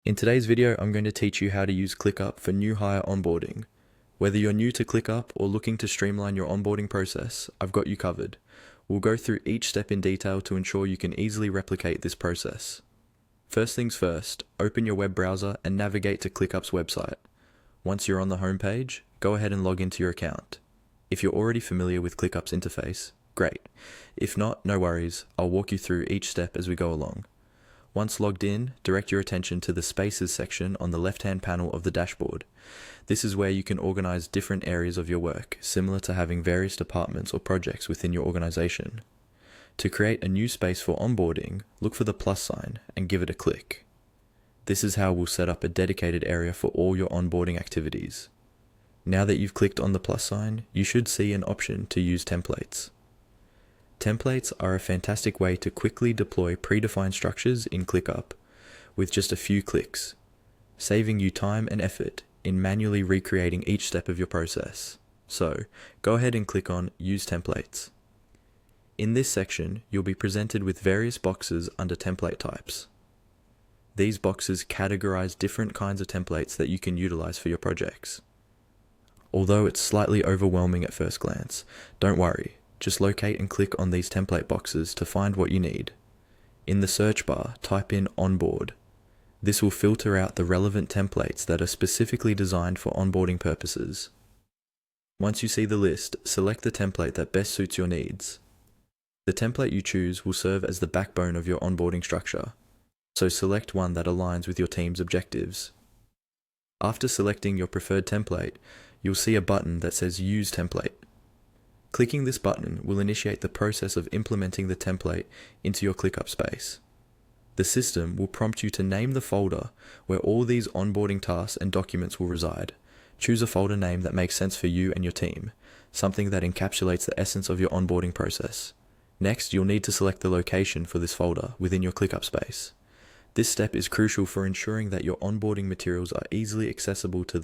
In today's video, I'm going to teach you how to use ClickUp for new hire onboarding. Whether you're new to ClickUp or looking to streamline your onboarding process, I've got you covered. We'll go through each step in detail to ensure you can easily replicate this process. First things first, open your web browser and navigate to ClickUp's website. Once you're on the home page, go ahead and log into your account. If you're already familiar with ClickUp's interface, great. If not, no worries, I'll walk you through each step as we go along. Once logged in, direct your attention to the Spaces section on the left-hand panel of the dashboard. This is where you can organize different areas of your work, similar to having various departments or projects within your organization. To create a new space for onboarding, look for the plus sign and give it a click. This is how we'll set up a dedicated area for all your onboarding activities. Now that you've clicked on the plus sign, you should see an option to use templates. Templates are a fantastic way to quickly deploy predefined structures in ClickUp with just a few clicks, saving you time and effort in manually recreating each step of your process. So, go ahead and click on Use Templates. In this section, you'll be presented with various boxes under template types. These boxes categorize different kinds of templates that you can utilize for your projects. Although it's slightly overwhelming at first glance, don't worry. Just locate and click on these template boxes to find what you need. In the search bar, type in Onboard. This will filter out the relevant templates that are specifically designed for onboarding purposes. Once you see the list, select the template that best suits your needs. The template you choose will serve as the backbone of your onboarding structure, so select one that aligns with your team's objectives. After selecting your preferred template, you'll see a button that says Use Template. Clicking this button will initiate the process of implementing the template into your ClickUp space. The system will prompt you to name the folder where all these onboarding tasks and documents will reside. Choose a folder name that makes sense for you and your team, something that encapsulates the essence of your onboarding process. Next, you'll need to select the location for this folder within your ClickUp space. This step is crucial for ensuring that your onboarding materials are easily accessible to those